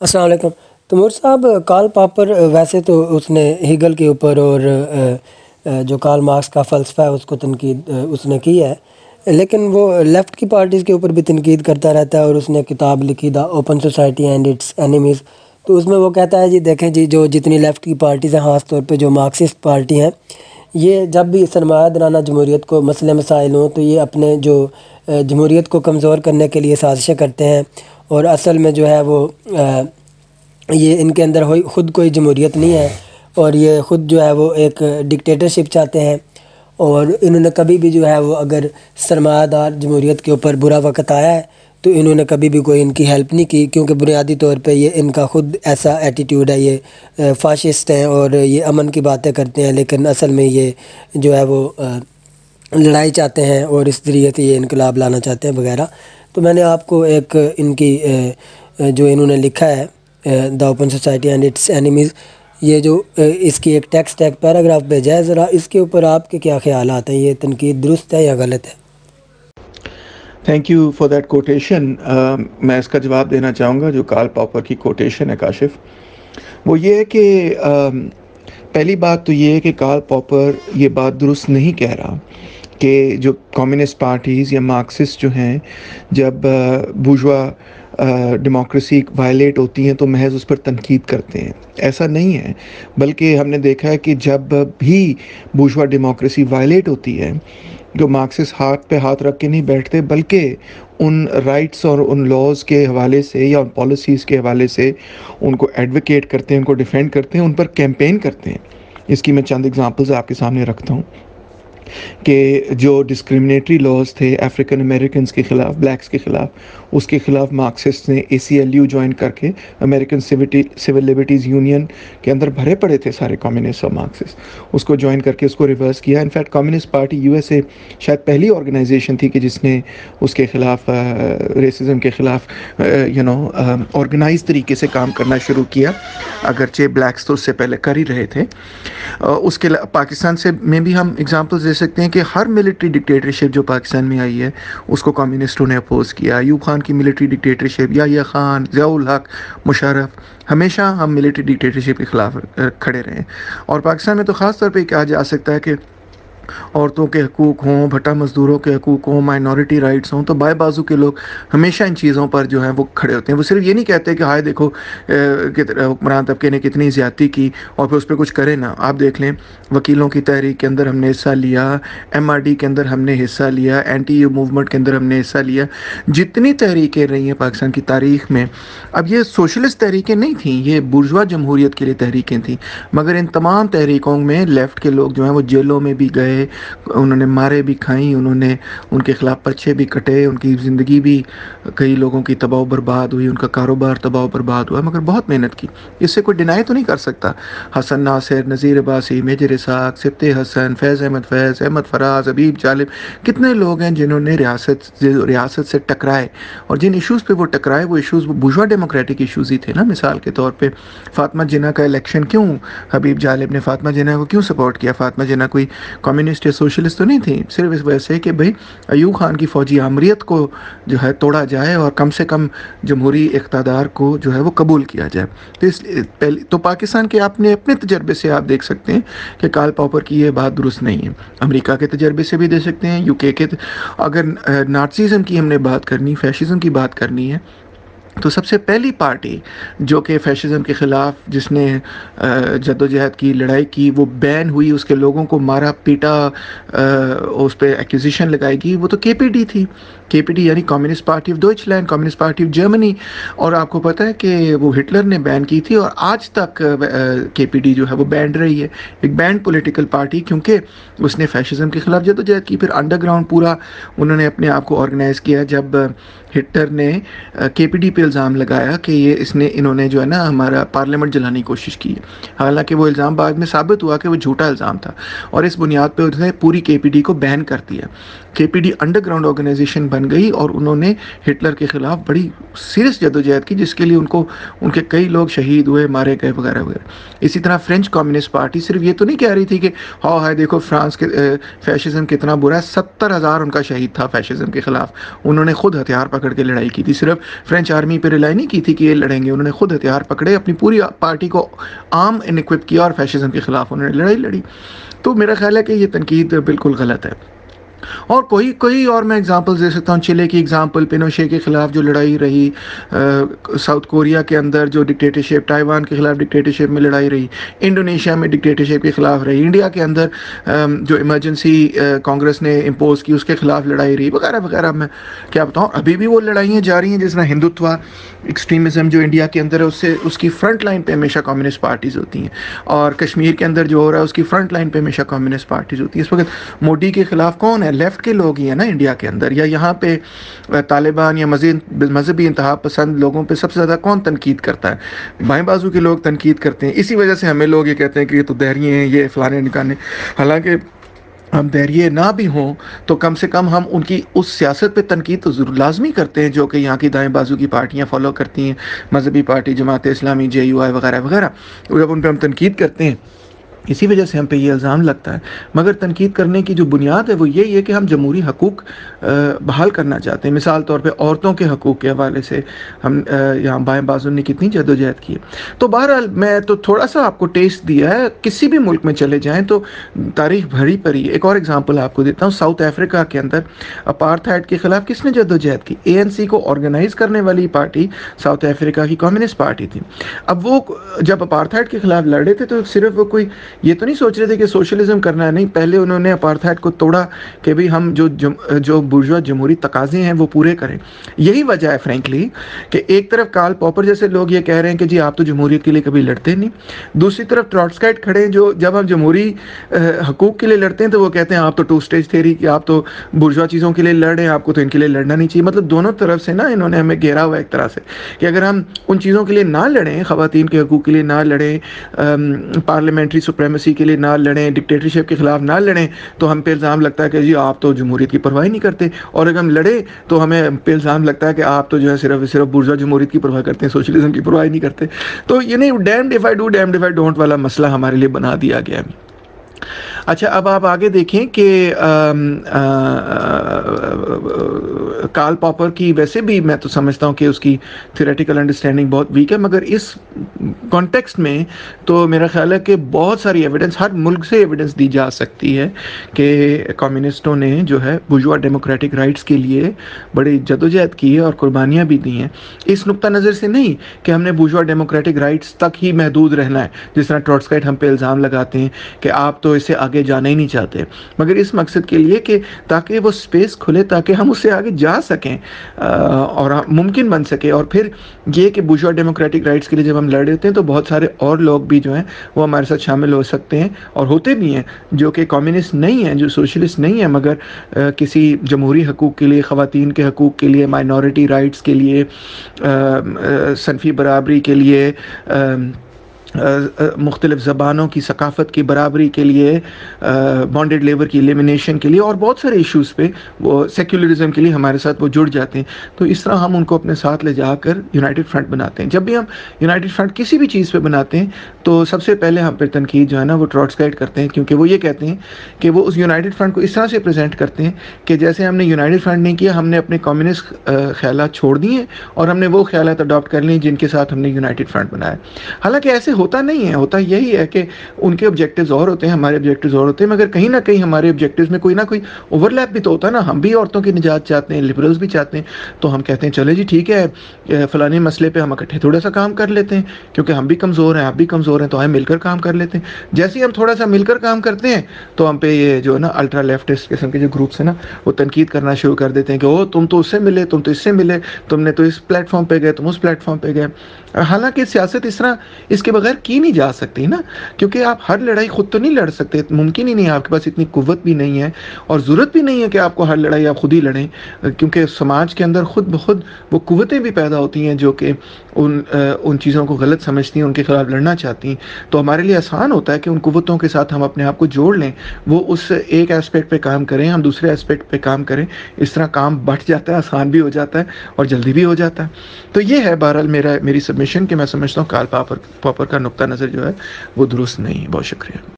अस्सलाम वालेकुम। तैमूर साहब, कार्ल पॉपर वैसे तो उसने हीगल के ऊपर और जो कार्ल मार्क्स का फ़लसफ़ा है उसको तनकीद उसने की है। लेकिन वो लेफ़्ट की पार्टीज़ के ऊपर भी तनकीद करता रहता है और उसने किताब लिखी the open society and it's enemies. तो उसमें वो कहता है जी देखें जी, जो जितनी लेफ़्ट की पार्टीज़ हैं, ख़ास तौर पे जो मार्क्सिस्ट पार्टी हैं, ये जब भी सरमायादाराना जमहूरियत को मसले मसाइल हों तो ये अपने जो जमहूरियत को कमज़ोर करने के लिए साजिशें करते हैं। और असल में जो है वो ये इनके अंदर ख़ुद कोई जमहूरियत नहीं है और ये ख़ुद जो है वो एक डिक्टेटरशिप चाहते हैं। और इन्होंने कभी भी जो है वो, अगर सरमायादार जमहूरियत के ऊपर बुरा वक़्त आया है तो इन्होंने कभी भी कोई इनकी हेल्प नहीं की, क्योंकि बुनियादी तौर पे ये इनका ख़ुद ऐसा एटीट्यूड है। ये फ़ाशिस्ट हैं और ये अमन की बातें करते हैं, लेकिन असल में ये जो है वो लड़ाई चाहते हैं और इस ज़रिए से ये इनकलाब लाना चाहते हैं वगैरह। तो मैंने आपको एक इनकी जो इन्होंने लिखा है the open society and it's enemies, ये जो इसकी एक टेक्स्ट एक पैराग्राफ भेजा है, ज़रा इसके ऊपर आपके क्या ख्यालात हैं? ये तनकीद दुरुस्त है या गलत है? Thank you for that quotation. मैं इसका जवाब देना चाहूँगा। जो कार्ल पॉपर की कोटेशन है काशिफ, वो ये है कि पहली बात तो ये है कि कार्ल पॉपर ये बात दुरुस्त नहीं कह रहा कि जो कम्युनिस्ट पार्टीज़ या मार्क्सिस्ट जो हैं, जब बुर्जुआ डेमोक्रेसी वायलेट होती हैं तो महज उस पर तनकीद करते हैं। ऐसा नहीं है, बल्कि हमने देखा है कि जब भी बुर्जुआ डेमोक्रेसी वायलेट होती है, जो मार्क्सिस्ट हाथ पे हाथ रख के नहीं बैठते, बल्कि उन राइट्स और उन लॉज के हवाले से या उन पॉलिसीज़ के हवाले से उनको एडवोकेट करते हैं, उनको डिफेंड करते हैं, उन पर कैंपेन करते हैं। इसकी मैं चंद एग्जांपल्स आपके सामने रखता हूँ कि जो डिस्क्रिमिनेटरी लॉज थे अफ्रीकन अमेरिकन के ख़िलाफ़, ब्लैक्स के ख़िलाफ़, उसके ख़िलाफ़ मार्क्सिस्ट ने ACLU ज्वाइन करके, अमेरिकन सिविल लिबर्टीज़ यूनियन के अंदर भरे पड़े थे सारे कम्युनिस्ट और मार्क्सिस्ट, उसको ज्वाइन करके उसको रिवर्स किया। इनफैक्ट कम्युनिस्ट पार्टी USA शायद पहली ऑर्गेनाइजेशन थी कि जिसने उसके ख़िलाफ़ रेसिज्म के ख़िलाफ़ ऑर्गेनाइज तरीके से काम करना शुरू किया, अगरचे ब्लैक्स तो उससे पहले कर ही रहे थे। उसके पाकिस्तान से में भी हम एग्जांपल्स दे सकते हैं कि हर मिलिट्री डिक्टेटरशिप जो पाकिस्तान में आई है उसको कम्युनिस्टों ने अपोज किया। अयूब खान की मिलिट्री डिक्टेटरशिप, या खान, ज़ियाउल हक, मुशर्रफ, हमेशा हम मिलिट्री डिक्टेटरशिप के ख़िलाफ़ खड़े रहे। और पाकिस्तान में तो ख़ास तौर पे कहा जा सकता है कि औरतों के हकूक़ हों, भट्टा मज़दूरों के हकूक़ हों, माइनॉरिटी राइट्स हों, तो बाएं बाजू के लोग हमेशा इन चीज़ों पर जो है वो खड़े होते हैं। वो सिर्फ ये नहीं कहते कि हाय देखो हुक्मरान तबके ने कितनी ज़्यादती की और फिर उस पर कुछ करे ना। आप देख लें, वकीलों की तहरीक के अंदर हमने हिस्सा लिया, MRD के अंदर हमने हिस्सा लिया, NTU मूवमेंट के अंदर हमने हिस्सा लिया। जितनी तहरीकें रही हैं पाकिस्तान की तारीख़ में, अब ये सोशलिस्ट तहरीकें नहीं थीं, ये बुर्जुआ जमहूरियत के लिए तहरीकें थीं, मगर इन तमाम तहरीकों में लेफ़्ट के लोग जो हैं वो जेलों में भी गए, उन्होंने मारे भी खाई, उन्होंने उनके ख़िलाफ़ पर्चे भी कटे, उनकी ज़िंदगी भी कई लोगों की तबाह बर्बाद हुई, उनका कारोबार तबाह बर्बाद हुआ, मगर बहुत मेहनत की। इससे कोई डिनाई तो नहीं कर सकता। हसन नासिर, नज़ीर अब्बासी, मेजर इसाक, सिब्ते हसन, फैज़ अहमद फ़राज़, हबीब जालिब, कितने लोग हैं जिन्होंने रियासत से टकराए, और जिन इशूज़ पे वो टकराए वो इशूज़ वो बुर्जुआ डेमोक्रेटिक इशूज़ ही थे ना। मिसाल के तौर पे फ़ातिमा जिन्ना का इलेक्शन, क्यों हबीब जालिब ने फ़ातिमा जिन्ना को क्यों सपोर्ट किया? फ़ातिमा जिन्ना कोई कम्युनिस्ट या सोशलिस्ट तो नहीं थी, सिर्फ इस वजह से कि भाई अयूब खान की फ़ौजी आमरीत को जो है तोड़ा जाए और कम से कम जमहूरी इक़्तिदार को जो है वो कबूल किया जाए। तो इसलिए पहले तो पाकिस्तान के अपने तजर्बे से आप देख सकते हैं कि कार्ल पॉपर की ये बात दुरुस्त नहीं है। अमेरिका के तजर्बे से भी देख सकते हैं, UK के। अगर नाज़िज़म की हमने बात करनी, फैशिज़म की बात करनी है, तो सबसे पहली पार्टी जो कि फ़ैशिज़म के ख़िलाफ़ जिसने जद्दोजहद की, लड़ाई की, वो बैन हुई, उसके लोगों को मारा पीटा, उस पर एक्यूज़ेशन लगाएगी, वो तो KPD थी। KPD यानी communist party of Deutschland, communist party of Germany. और आपको पता है कि वो हिटलर ने बैन की थी और आज तक KPD जो है वो बैंड रही है, एक बैंड पॉलिटिकल पार्टी, क्योंकि उसने फ़ैशिज़म के ख़िलाफ़ जद्दोजहद की। फिर अंडरग्राउंड पूरा उन्होंने अपने आप को ऑर्गेनाइज़ किया। जब हिटलर ने KPD पे इल्ज़ाम लगाया कि इन्होंने जो है ना हमारा पार्लियामेंट जलाने की कोशिश की है, हालांकि वो इल्ज़ाम बाद में साबित हुआ कि वो झूठा इल्ज़ाम था, और इस बुनियाद पे उसने पूरी KPD को बैन कर दिया। KPD अंडरग्राउंड ऑर्गेनाइजेशन बन गई और उन्होंने हिटलर के ख़िलाफ़ बड़ी सीरियस जद्दोजहद की, जिसके लिए उनके कई लोग शहीद हुए, मारे गए वगैरह वगैरह। इसी तरह फ्रेंच कम्युनिस्ट पार्टी सिर्फ ये तो नहीं कह रही थी कि हाँ हाय देखो फ्रांस के फ़ैशिज़म कितना बुरा है, 70,000 उनका शहीद था फ़ैशिज़म के ख़िलाफ़। उन्होंने खुद हथियार पकड़ पकड़ के लड़ाई की थी, सिर्फ फ्रेंच आर्मी पे रिलाई नहीं की थी कि ये लड़ेंगे, उन्होंने खुद हथियार पकड़े, अपनी पूरी पार्टी को आर्म एंड इक्विप किया और फैशिज्म के खिलाफ उन्होंने लड़ाई लड़ी। तो मेरा ख्याल है कि ये तनकीद बिल्कुल गलत है। और कोई कोई और मैं एग्जांपल्स दे सकता हूँ। चिले की एग्जांपल, पिनोशे के खिलाफ जो लड़ाई रही, साउथ कोरिया के अंदर जो डिक्टेटरशिप, ताइवान के खिलाफ डिक्टेटरशिप में लड़ाई रही, इंडोनेशिया में डिक्टेटरशिप के खिलाफ रही, इंडिया के अंदर जो इमरजेंसी कांग्रेस ने इम्पोज की उसके खिलाफ लड़ाई रही, वगैरह वगैरह। मैं क्या बताऊँ, अभी भी वो लड़ाइयाँ जारी हैं। जिस तरह हिंदुत्व एक्सट्रीमिज्म जो इंडिया के अंदर है, उससे उसकी फ्रंट लाइन पे हमेशा कम्युनिस्ट पार्टीज़ होती हैं, और कश्मीर के अंदर जो हो रहा है उसकी फ्रंट लाइन पे हमेशा कम्युनिस्ट पार्टीज़ होती हैं। इस वक्त मोदी के खिलाफ कौन है? लेफ्ट के लोग ही है ना इंडिया के अंदर। या यहाँ पे तालिबान या मजहबी इंतहा पसंद लोगों पे सबसे ज़्यादा कौन तनकीद करता है? बाएं बाजू के लोग तनकीद करते हैं। इसी वजह से हमें लोग ये कहते हैं कि ये तो दहरिए हैं, ये फलाने निकाने। हालांकि हम दहरिए ना भी हों तो कम से कम हम उनकी उस सियासत पे तनकीद तो ज़रूर लाजमी करते हैं जो कि यहाँ की दाएं बाजू की पार्टियाँ फॉलो करती हैं, मजहबी पार्टी, जमात इस्लामी, JUI वगैरह वगैरह। जब उन पर हम तनकीद करते हैं, इसी वजह से हम पे ये इल्ज़ाम लगता है। मगर तनकीद करने की जो बुनियाद है वो यही है कि हम जमहूरी हकूक़ बहाल करना चाहते हैं। मिसाल तौर पे औरतों के हकूक़ के हवाले से हम यहाँ बाएं बाजू ने कितनी जदोजहद की है। तो बहरहाल मैं तो थोड़ा सा आपको टेस्ट दिया है। किसी भी मुल्क में चले जाएँ तो तारीख भरी पड़ी। एक और एग्जाम्पल आपको देता हूँ। साउथ अफ्रीका के अंदर अपार्थाइड के ख़िलाफ़ किसने जदोजहद की? ANC को ऑर्गेनाइज़ करने वाली पार्टी साउथ अफ्रीका की कम्युनिस्ट पार्टी थी। अब वो जब अपार्थाइड के ख़िलाफ़ लड़े थे तो सिर्फ वो कोई ये तो नहीं सोच रहे थे कि सोशलिज्म करना है, नहीं। पहले उन्होंने अपार्थाइड को तोड़ा कि भाई हम जो बुर्जुआ जमहूरी तकाजे हैं वो पूरे करें। यही वजह है फ्रेंकली कि एक तरफ कार्ल पॉपर जैसे लोग ये कह रहे हैं कि जी आप तो जमहूरियत के लिए कभी लड़ते नहीं, दूसरी तरफ ट्रॉट्स्काइट खड़े हैं जो जब हम जमहूरी हकूक़ के लिए लड़ते हैं तो वो कहते हैं आप तो टू स्टेज थ्योरी कि आप तो बुर्जुआ चीज़ों के लिए लड़ रहे हैं, आपको तो इनके लिए लड़ना नहीं चाहिए। मतलब दोनों तरफ से ना इन्होंने हमें घेरा हुआ एक तरह से कि अगर हम उन चीज़ों के लिए ना लड़ें, ख़वातीन के हकूक़ के लिए ना लड़ें, पार्लियामेंट्री सुप्रेमेसी के लिए ना लड़ें, डिक्टेटरशिप के खिलाफ ना लड़ें, तो हम पे इल्ज़ाम लगता है कि जी आप तो जमहूरियत की परवाह नहीं करते। और अगर हम लड़े तो हमें पे इल्ज़ाम लगता है कि आप तो जो है सिर्फ बुर्जुआ जमहूरियत की परवाह करते हैं, सोशलिज्म की परवाह नहीं करते। तो ये नहीं, damned if I do damned if I don't वाला मसला हमारे लिए बना दिया गया है। अच्छा, अब आप आगे देखें कि कार्ल पॉपर की वैसे भी मैं तो समझता हूँ कि उसकी थ्योरेटिकल अंडरस्टैंडिंग बहुत वीक है, मगर इस कॉन्टेक्स्ट में तो मेरा ख्याल है कि बहुत सारी एविडेंस, हर मुल्क से एविडेंस दी जा सकती है कि कम्युनिस्टों ने जो है बुर्जुआ डेमोक्रेटिक राइट्स के लिए बड़ी जदोजहद की है और कुर्बानियाँ भी दी हैं। इस नुक्ता नज़र से नहीं कि हमने बुर्जुआ डेमोक्रेटिक राइट्स तक ही महदूद रहना है, जिस तरह ट्रॉट्स्काइट हम पे इल्ज़ाम लगाते हैं कि आप तो इससे आगे जाना ही नहीं चाहते, मगर इस मकसद के लिए कि ताकि वो स्पेस खुले, ताकि हम उससे आगे जा सकें और मुमकिन बन सके। और फिर ये कि बुर्जुआ डेमोक्रेटिक राइट्स के लिए जब हम लड़ रहे हैं तो बहुत सारे और लोग भी जो हैं वो हमारे साथ शामिल हो सकते हैं और होते भी हैं, जो कि कम्युनिस्ट नहीं हैं, जो सोशलिस्ट नहीं हैं, मगर किसी जमहूरी हकूक़ के लिए, ख़वातीन के हकूक़ के लिए, माइनॉरिटी राइट्स के लिए, सनफ़ी बराबरी के लिए, मुख्तलिफ़ ज़बानों की सकाफ़त की बराबरी के लिए, बॉन्डेड लेबर की एलिमिनेशन के लिए और बहुत सारे इश्यूज़ पे वो सेक्युलरिज़म के लिए हमारे साथ वो जुड़ जाते हैं। तो इस तरह हम उनको अपने साथ ले जाकर यूनाइटेड फ्रंट बनाते हैं। जब भी हम यूनाइटेड फ्रंट किसी भी चीज़ पे बनाते हैं तो सबसे पहले हम पर तनकीद जो है ना वो ट्रॉट्स्काइट करते हैं, क्योंकि वो ये कहते हैं कि वो उस यूनाइटेड फ्रंट को इस तरह से प्रेजेंट करते हैं कि जैसे हमने यूनाइटेड फ्रंट नहीं किया, हमने अपने कम्युनिस्ट ख्यालात छोड़ दिए और हमने वो ख्यालात अडॉप्ट कर लिए जिनके साथ हमने यूनाइटेड फ्रंट बनाया। हालांकि ऐसे होता नहीं है, होता यही है कि उनके ऑब्जेक्टिव्स और होते हैं, हमारे ऑब्जेक्टिव्स और होते हैं, मगर कहीं ना कहीं हमारे ऑब्जेक्टिव्स में कोई ना कोई ओवरलैप भी तो होता है ना। हम भी औरतों की निजात चाहते हैं, लिबरल्स भी चाहते हैं, तो हम कहते हैं चले जी ठीक है, फलाने मसले पे हम इकट्ठे थोड़ा सा काम कर लेते हैं, क्योंकि हम भी कमज़ोर हैं, आप भी कमज़ोर हैं, तो हम मिलकर काम कर लेते हैं। जैसे ही हम थोड़ा सा मिलकर काम करते हैं तो हम पे ये जो है ना अल्ट्रा लेफ्टिस्ट किस्म के जो ग्रुप्स हैं ना वो तनकीद करना शुरू कर देते हैं कि ओ तुम तो उससे मिले, तुम तो इससे मिले, तुमने तो इस प्लेटफॉर्म पे गए, तुम उस प्लेटफॉर्म पे गए। हालांकि सियासत इस तरह इसके बगैर की नहीं जा सकती ना, क्योंकि आप हर लड़ाई खुद तो नहीं लड़ सकते, मुमकिन ही नहीं है, आपके पास इतनी कुव्वत भी नहीं है और ज़रूरत भी नहीं है कि आपको हर लड़ाई आप खुद ही लड़ें, क्योंकि समाज के अंदर खुद ब खुद वो कुव्वतें भी पैदा होती हैं जो कि उन चीज़ों को गलत समझती हैं, उनके खिलाफ लड़ना चाहती हैं। तो हमारे लिए आसान होता है कि उन कुव्वतों के साथ हम अपने आप को जोड़ लें, वो उस एक एस्पेक्ट पे काम करें, हम दूसरे एस्पेक्ट पे काम करें। इस तरह काम बढ़ जाता है, आसान भी हो जाता है और जल्दी भी हो जाता है। तो ये है बहरहाल मेरी सबमिशन कि मैं समझता हूँ कार्ल पॉपर का नुक्ता नज़र जो है वो दुरुस्त नहीं है। बहुत शुक्रिया।